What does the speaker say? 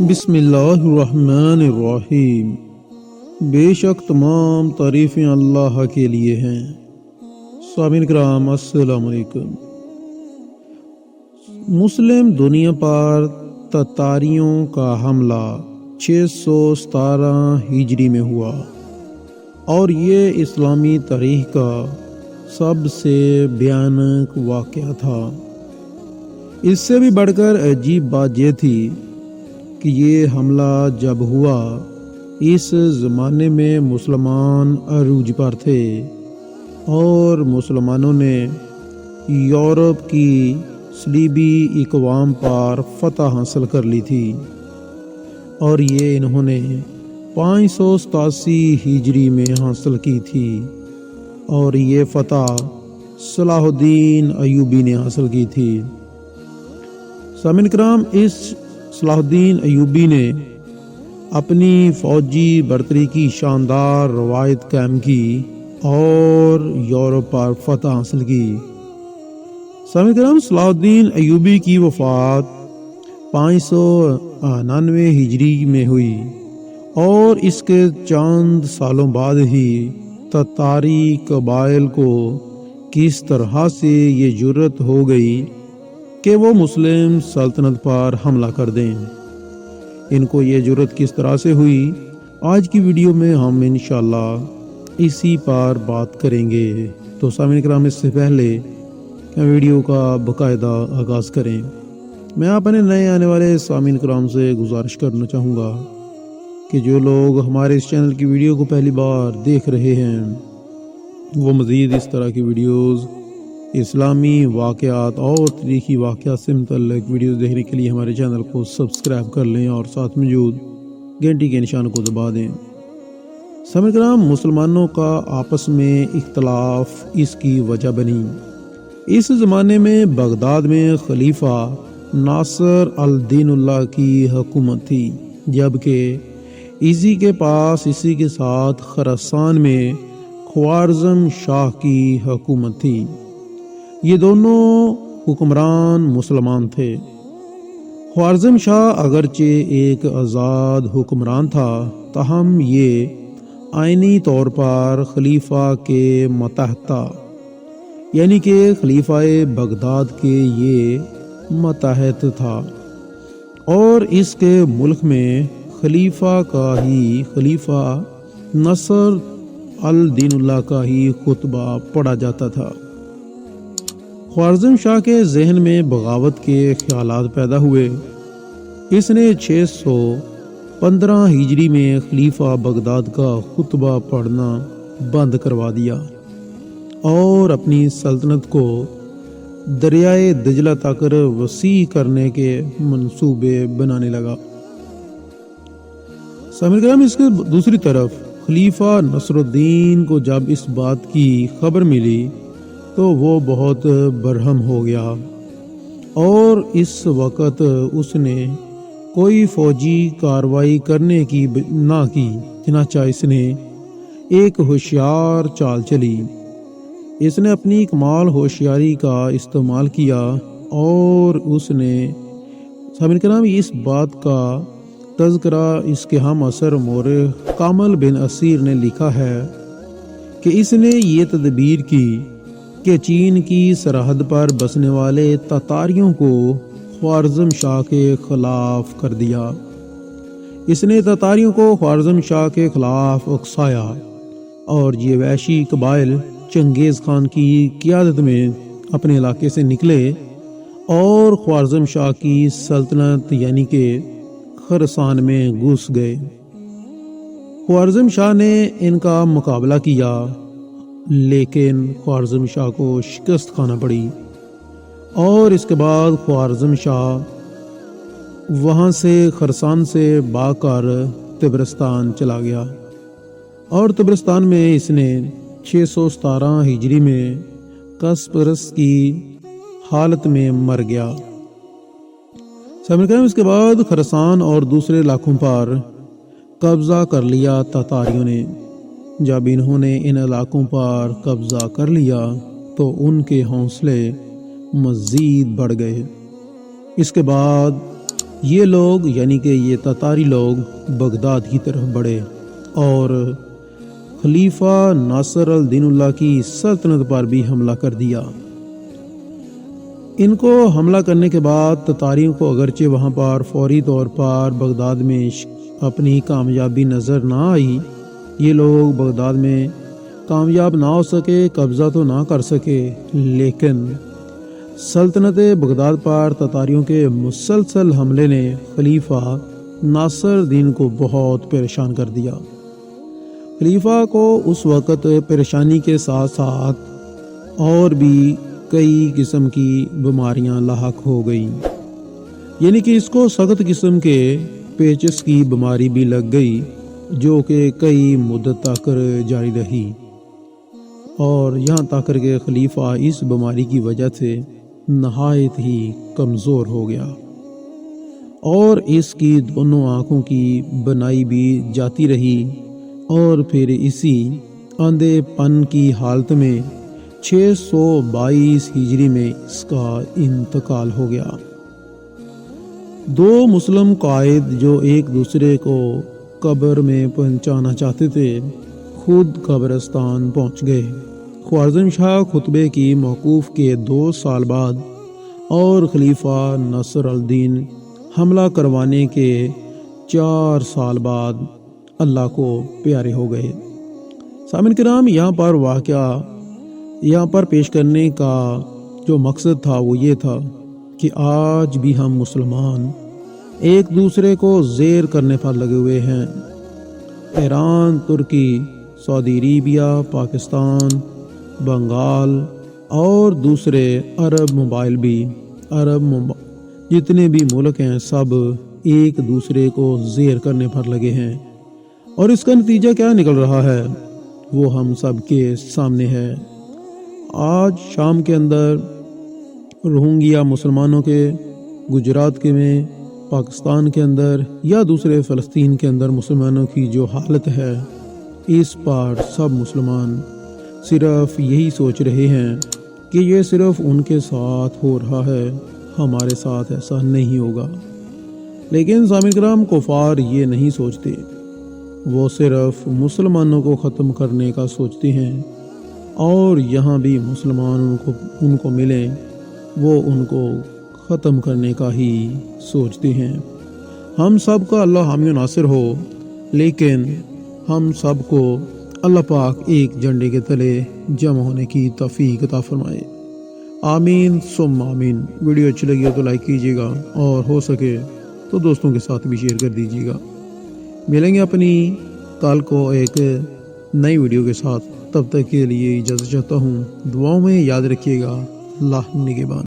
بسم اللہ الرحمن الرحیم۔ بے شک تمام تعریفیں اللہ کے لیے ہیں۔ سامعین کرام السلام علیکم۔ مسلم دنیا پر تتاریوں کا حملہ 617 ہجری میں ہوا اور یہ اسلامی تاریخ کا سب سے بھیانک واقعہ تھا۔ اس سے بھی بڑھ کر عجیب بات یہ تھی کہ یہ حملہ جب ہوا اس زمانے میں مسلمان عروج پر تھے اور مسلمانوں نے یورپ کی صلیبی اقوام پر فتح حاصل کر لی تھی اور یہ انہوں نے 587 ہجری میں حاصل کی تھی اور یہ فتح صلاح الدین ایوبی نے حاصل کی تھی۔ سامعین کرام، اس صلاح الدین ایوبی نے اپنی فوجی برتری کی شاندار روایت قائم کی اور یورپ پر فتح حاصل کی۔ سامعین کرام، صلاح الدین ایوبی کی وفات 599 ہجری میں ہوئی اور اس کے چند سالوں بعد ہی تتاری قبائل کو کس طرح سے یہ جرأت ہو گئی کہ وہ مسلم سلطنت پر حملہ کر دیں۔ ان کو یہ جرأت کس طرح سے ہوئی، آج کی ویڈیو میں ہم انشاءاللہ اسی پر بات کریں گے۔ تو سامعین کرام، اس سے پہلے کہ ویڈیو کا باقاعدہ آغاز کریں، میں اپنے نئے آنے والے سامعین کرام سے گزارش کرنا چاہوں گا کہ جو لوگ ہمارے اس چینل کی ویڈیو کو پہلی بار دیکھ رہے ہیں وہ مزید اس طرح کی ویڈیوز، اسلامی واقعات اور تاریخی واقعات سے متعلق ویڈیوز دیکھنے کے لیے ہمارے چینل کو سبسکرائب کر لیں اور ساتھ موجود گھنٹی کے نشان کو دبا دیں۔ سامعین کرام، مسلمانوں کا آپس میں اختلاف اس کی وجہ بنی۔ اس زمانے میں بغداد میں خلیفہ ناصر الدین اللہ کی حکومت تھی، جبکہ اسی کے ساتھ خراسان میں خوارزم شاہ کی حکومت تھی۔ یہ دونوں حکمران مسلمان تھے۔ خوارزم شاہ اگرچہ ایک آزاد حکمران تھا، تاہم یہ آئینی طور پر خلیفہ کے ماتحت تھا، یعنی کہ خلیفہ بغداد کے یہ ماتحت تھا اور اس کے ملک میں خلیفہ نصر الدین اللہ کا ہی خطبہ پڑھا جاتا تھا۔ خوارزم شاہ کے ذہن میں بغاوت کے خیالات پیدا ہوئے۔ اس نے 615 ہجری میں خلیفہ بغداد کا خطبہ پڑھنا بند کروا دیا اور اپنی سلطنت کو دریائے دجلہ تک وسیع کرنے کے منصوبے بنانے لگا۔ سامعین کرام، اس کے دوسری طرف خلیفہ نصر الدین کو جب اس بات کی خبر ملی تو وہ بہت برہم ہو گیا اور اس وقت اس نے کوئی فوجی کارروائی کرنے کی نہ کی، چنانچہ اس نے ایک ہوشیار چال چلی۔ اس نے اپنی کمال ہوشیاری کا استعمال کیا اور اس نے، سامعین کرام، اس بات کا تذکرہ اس کے ہم عصر مورخ کامل بن اسیر نے لکھا ہے کہ اس نے یہ تدبیر کی کہ چین کی سرحد پر بسنے والے تتاریوں کو خوارزم شاہ کے خلاف کر دیا۔ اس نے تتاریوں کو خوارزم شاہ کے خلاف اکسایا اور یہ وحشی قبائل چنگیز خان کی قیادت میں اپنے علاقے سے نکلے اور خوارزم شاہ کی سلطنت یعنی کہ خراسان میں گھس گئے۔ خوارزم شاہ نے ان کا مقابلہ کیا لیکن خوارزم شاہ کو شکست کھانا پڑی اور اس کے بعد خوارزم شاہ وہاں سے خراسان سے بھاگ کر طبرستان چلا گیا اور طبرستان میں اس نے 617 ہجری میں قسپرس کی حالت میں مر گیا۔ سامعین کرام، اس کے بعد خراسان اور دوسرے علاقوں پر قبضہ کر لیا تتاریوں نے۔ جب انہوں نے ان علاقوں پر قبضہ کر لیا تو ان کے حوصلے مزید بڑھ گئے۔ اس کے بعد یہ لوگ یعنی کہ یہ تتاری لوگ بغداد کی طرف بڑھے اور خلیفہ ناصر الدین اللہ کی سلطنت پر بھی حملہ کر دیا۔ ان کو حملہ کرنے کے بعد تتاریوں کو اگرچہ وہاں پر فوری طور پر بغداد میں اپنی کامیابی نظر نہ آئی، یہ لوگ بغداد میں کامیاب نہ ہو سکے، قبضہ تو نہ کر سکے، لیکن سلطنت بغداد پر تتاریوں کے مسلسل حملے نے خلیفہ ناصر الدین کو بہت پریشان کر دیا۔ خلیفہ کو اس وقت پریشانی کے ساتھ ساتھ اور بھی کئی قسم کی بیماریاں لاحق ہو گئیں، یعنی کہ اس کو سخت قسم کے پیچس کی بیماری بھی لگ گئی جو کہ کئی مدت تک جاری رہی، اور یہاں تک کہ خلیفہ اس بیماری کی وجہ سے نہایت ہی کمزور ہو گیا اور اس کی دونوں آنکھوں کی بنائی بھی جاتی رہی، اور پھر اسی اندھے پن کی حالت میں 622 ہجری میں اس کا انتقال ہو گیا۔ دو مسلم قائد جو ایک دوسرے کو قبر میں پہنچانا چاہتے تھے خود قبرستان پہنچ گئے۔ خوارزم شاہ خطبے کی موقوف کے 2 سال بعد اور خلیفہ ناصر الدین حملہ کروانے کے 4 سال بعد اللہ کو پیارے ہو گئے۔ سامعین کرام، یہاں پر پیش کرنے کا جو مقصد تھا وہ یہ تھا کہ آج بھی ہم مسلمان ایک دوسرے کو زیر کرنے پر لگے ہوئے ہیں۔ ایران، ترکی، سعودی عربیہ، پاکستان، بنگال اور دوسرے جتنے بھی ملک ہیں سب ایک دوسرے کو زیر کرنے پر لگے ہیں، اور اس کا نتیجہ کیا نکل رہا ہے وہ ہم سب کے سامنے ہے۔ آج شام کے اندر روہنگیا مسلمانوں کے، گجرات کے میں، پاکستان کے اندر یا دوسرے فلسطین کے اندر مسلمانوں کی جو حالت ہے، اس پر سب مسلمان صرف یہی سوچ رہے ہیں کہ یہ صرف ان کے ساتھ ہو رہا ہے، ہمارے ساتھ ایسا نہیں ہوگا۔ لیکن سامعین کرام، کفار یہ نہیں سوچتے، وہ صرف مسلمانوں کو ختم کرنے کا سوچتے ہیں، اور یہاں بھی مسلمان ان کو ملیں وہ ان کو ختم کرنے کا ہی سوچتے ہیں۔ ہم سب کا اللہ حامی و ناصر ہو، لیکن ہم سب کو اللہ پاک ایک جھنڈے کے تلے جمع ہونے کی توفیق عطا فرمائے۔ آمین ثم آمین۔ ویڈیو اچھی لگی ہو تو لائک کیجیے گا، اور ہو سکے تو دوستوں کے ساتھ بھی شیئر کر دیجیے گا۔ ملیں گے اپنی کل کو ایک نئی ویڈیو کے ساتھ، تب تک کے لیے اجازت چاہتا ہوں۔ دعاؤں میں یاد رکھیے گا۔ اللہ نگہبان۔